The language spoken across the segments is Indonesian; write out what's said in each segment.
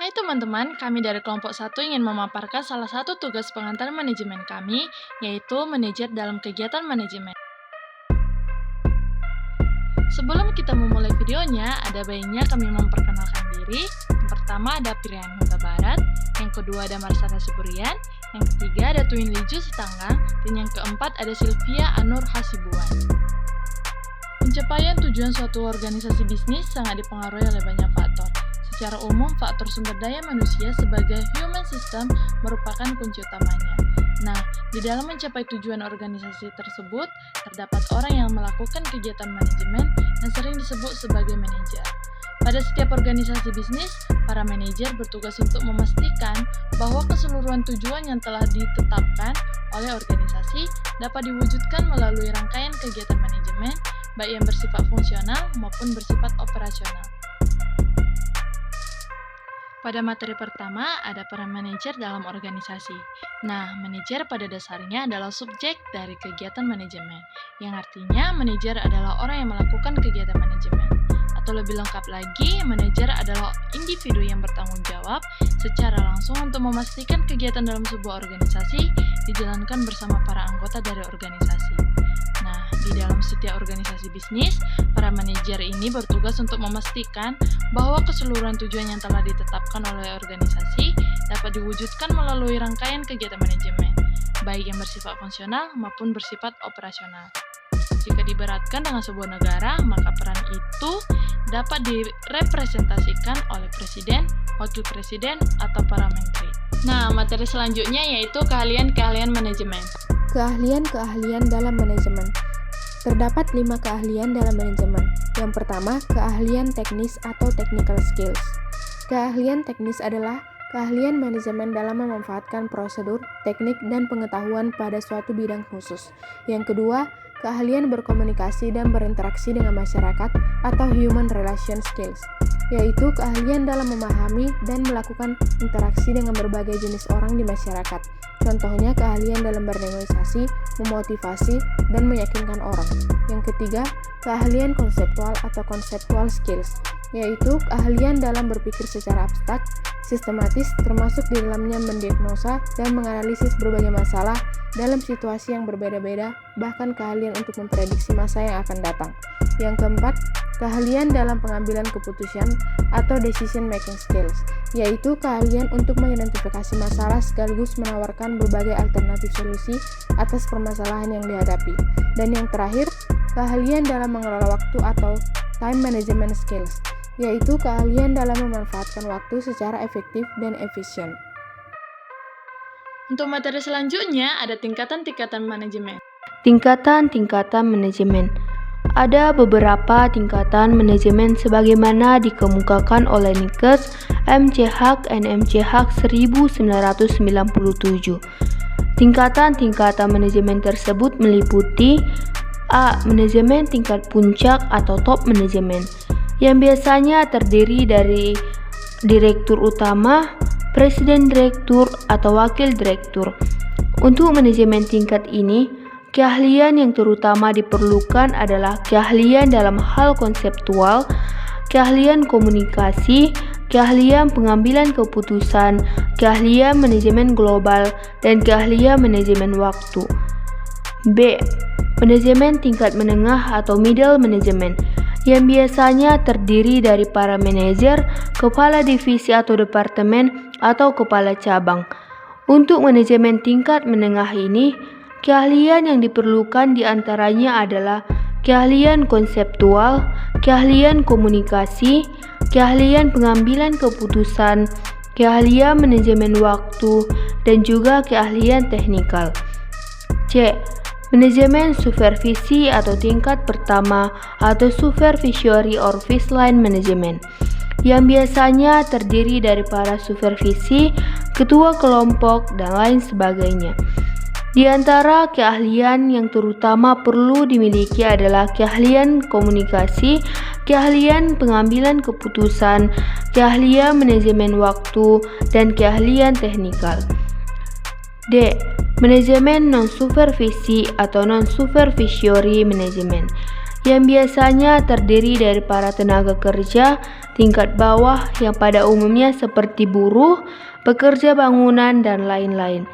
Hai teman-teman, kami dari kelompok 1 ingin memaparkan salah satu tugas pengantar manajemen kami, yaitu manajer dalam kegiatan manajemen. Sebelum kita memulai videonya, ada baiknya kami memperkenalkan diri. Yang pertama ada Pirian Huta Barat, yang kedua ada Marsana Suburian, yang ketiga ada Twin Liju Setanggang, dan yang keempat ada Sylvia Anur Hasibuan. Pencapaian tujuan suatu organisasi bisnis sangat dipengaruhi oleh banyak faktor. Secara umum, faktor sumber daya manusia sebagai human system merupakan kunci utamanya. Nah, di dalam mencapai tujuan organisasi tersebut, terdapat orang yang melakukan kegiatan manajemen yang sering disebut sebagai manajer. Pada setiap organisasi bisnis, para manajer bertugas untuk memastikan bahwa keseluruhan tujuan yang telah ditetapkan oleh organisasi dapat diwujudkan melalui rangkaian kegiatan manajemen, baik yang bersifat fungsional maupun bersifat operasional. Pada materi pertama, ada peran manajer dalam organisasi. Nah, manajer pada dasarnya adalah subjek dari kegiatan manajemen, yang artinya manajer adalah orang yang melakukan kegiatan manajemen. Atau lebih lengkap lagi, manajer adalah individu yang bertanggung jawab secara langsung untuk memastikan kegiatan dalam sebuah organisasi dijalankan bersama para anggota dari organisasi. Nah, di dalam setiap organisasi bisnis, para manajer ini bertugas untuk memastikan bahwa keseluruhan tujuan yang telah ditetapkan oleh organisasi dapat diwujudkan melalui rangkaian kegiatan manajemen, baik yang bersifat fungsional maupun bersifat operasional. Jika diberatkan dengan sebuah negara, maka peran itu dapat direpresentasikan oleh presiden, wakil presiden, atau para menteri. Nah, materi selanjutnya yaitu keahlian-keahlian manajemen. Keahlian-keahlian dalam manajemen. Terdapat 5 keahlian dalam manajemen. Yang pertama, keahlian teknis atau technical skills. Keahlian teknis adalah keahlian manajemen dalam memanfaatkan prosedur, teknik, dan pengetahuan pada suatu bidang khusus. Yang kedua, keahlian berkomunikasi dan berinteraksi dengan masyarakat atau human relation skills, yaitu keahlian dalam memahami dan melakukan interaksi dengan berbagai jenis orang di masyarakat. Contohnya keahlian dalam bernegosiasi, memotivasi, dan meyakinkan orang. Yang ketiga, keahlian konseptual atau conceptual skills, yaitu keahlian dalam berpikir secara abstrak, sistematis, termasuk di dalamnya mendiagnosa dan menganalisis berbagai masalah dalam situasi yang berbeda-beda, bahkan keahlian untuk memprediksi masa yang akan datang. Yang keempat, keahlian dalam pengambilan keputusan atau decision making skills, yaitu keahlian untuk mengidentifikasi masalah sekaligus menawarkan berbagai alternatif solusi atas permasalahan yang dihadapi. Dan yang terakhir, keahlian dalam mengelola waktu atau time management skills, yaitu keahlian dalam memanfaatkan waktu secara efektif dan efisien. Untuk materi selanjutnya ada tingkatan-tingkatan manajemen. Tingkatan-tingkatan manajemen. Ada beberapa tingkatan manajemen sebagaimana dikemukakan oleh Nikes, MCH, and MCH 1997. Tingkatan-tingkatan manajemen tersebut meliputi A. Manajemen tingkat puncak atau top manajemen, yang biasanya terdiri dari direktur utama, presiden direktur, atau wakil direktur. Untuk manajemen tingkat ini, keahlian yang terutama diperlukan adalah keahlian dalam hal konseptual, keahlian komunikasi, keahlian pengambilan keputusan, keahlian manajemen global, dan keahlian manajemen waktu. B. Manajemen tingkat menengah atau middle management, yang biasanya terdiri dari para manajer, kepala divisi atau departemen, atau kepala cabang. Untuk manajemen tingkat menengah ini, keahlian yang diperlukan diantaranya adalah keahlian konseptual, keahlian komunikasi, keahlian pengambilan keputusan, keahlian manajemen waktu, dan juga keahlian teknikal. C. Manajemen supervisi atau tingkat pertama atau supervisory or first line management, yang biasanya terdiri dari para supervisi, ketua kelompok, dan lain sebagainya. Di antara keahlian yang terutama perlu dimiliki adalah keahlian komunikasi, keahlian pengambilan keputusan, keahlian manajemen waktu, dan keahlian teknikal. D. Manajemen non-supervisi atau non-supervisory management, yang biasanya terdiri dari para tenaga kerja tingkat bawah yang pada umumnya seperti buruh, pekerja bangunan, dan lain-lain.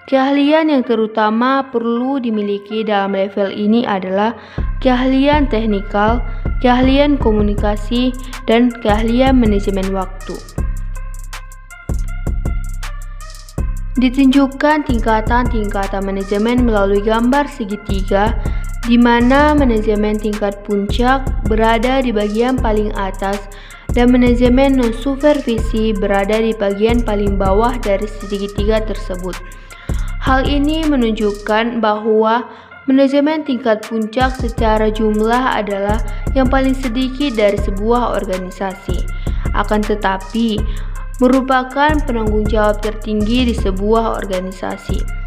Keahlian yang terutama perlu dimiliki dalam level ini adalah keahlian teknikal, keahlian komunikasi, dan keahlian manajemen waktu. Ditunjukkan tingkatan-tingkatan manajemen melalui gambar segitiga, di mana manajemen tingkat puncak berada di bagian paling atas dan manajemen non-supervisi berada di bagian paling bawah dari segitiga tersebut. Hal ini menunjukkan bahwa manajemen tingkat puncak secara jumlah adalah yang paling sedikit dari sebuah organisasi, akan tetapi merupakan penanggung jawab tertinggi di sebuah organisasi.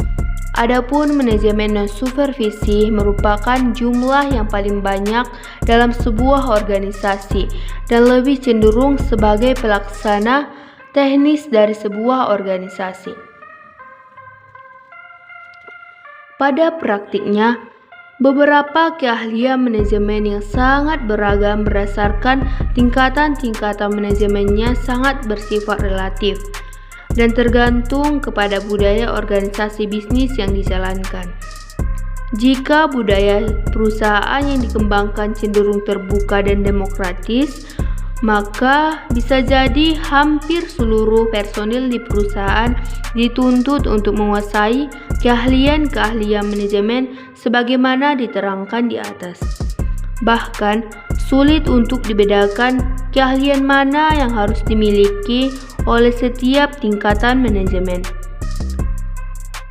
Adapun manajemen non-supervisi merupakan jumlah yang paling banyak dalam sebuah organisasi dan lebih cenderung sebagai pelaksana teknis dari sebuah organisasi. Pada praktiknya, beberapa keahlian manajemen yang sangat beragam berdasarkan tingkatan-tingkatan manajemennya sangat bersifat relatif dan tergantung kepada budaya organisasi bisnis yang dijalankan. Jika budaya perusahaan yang dikembangkan cenderung terbuka dan demokratis, maka bisa jadi hampir seluruh personil di perusahaan dituntut untuk menguasai keahlian-keahlian manajemen sebagaimana diterangkan di atas. Bahkan, sulit untuk dibedakan keahlian mana yang harus dimiliki oleh setiap tingkatan manajemen.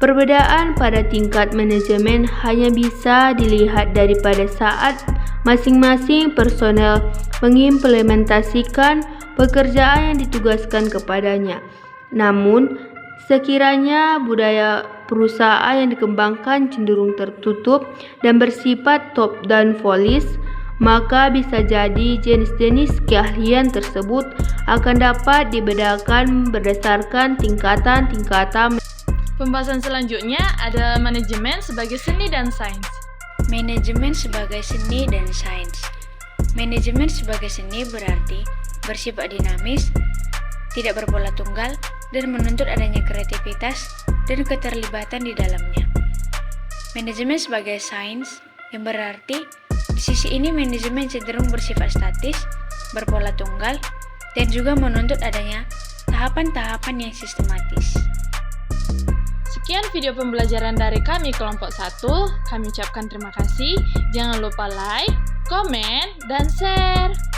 Perbedaan pada tingkat manajemen hanya bisa dilihat daripada saat masing-masing personel mengimplementasikan pekerjaan yang ditugaskan kepadanya. Namun, sekiranya budaya perusahaan yang dikembangkan cenderung tertutup dan bersifat top-down policy, maka bisa jadi jenis-jenis keahlian tersebut akan dapat dibedakan berdasarkan tingkatan-tingkatan. Pembahasan selanjutnya adalah manajemen sebagai seni dan sains. Manajemen sebagai seni dan sains. Manajemen sebagai seni berarti bersifat dinamis, tidak berpola tunggal, dan menuntut adanya kreativitas dan keterlibatan di dalamnya. Manajemen sebagai sains yang berarti di sisi ini manajemen cenderung bersifat statis, berpola tunggal, dan juga menuntut adanya tahapan-tahapan yang sistematis. Sekian video pembelajaran dari kami kelompok 1. Kami ucapkan terima kasih. Jangan lupa like, komen, dan share.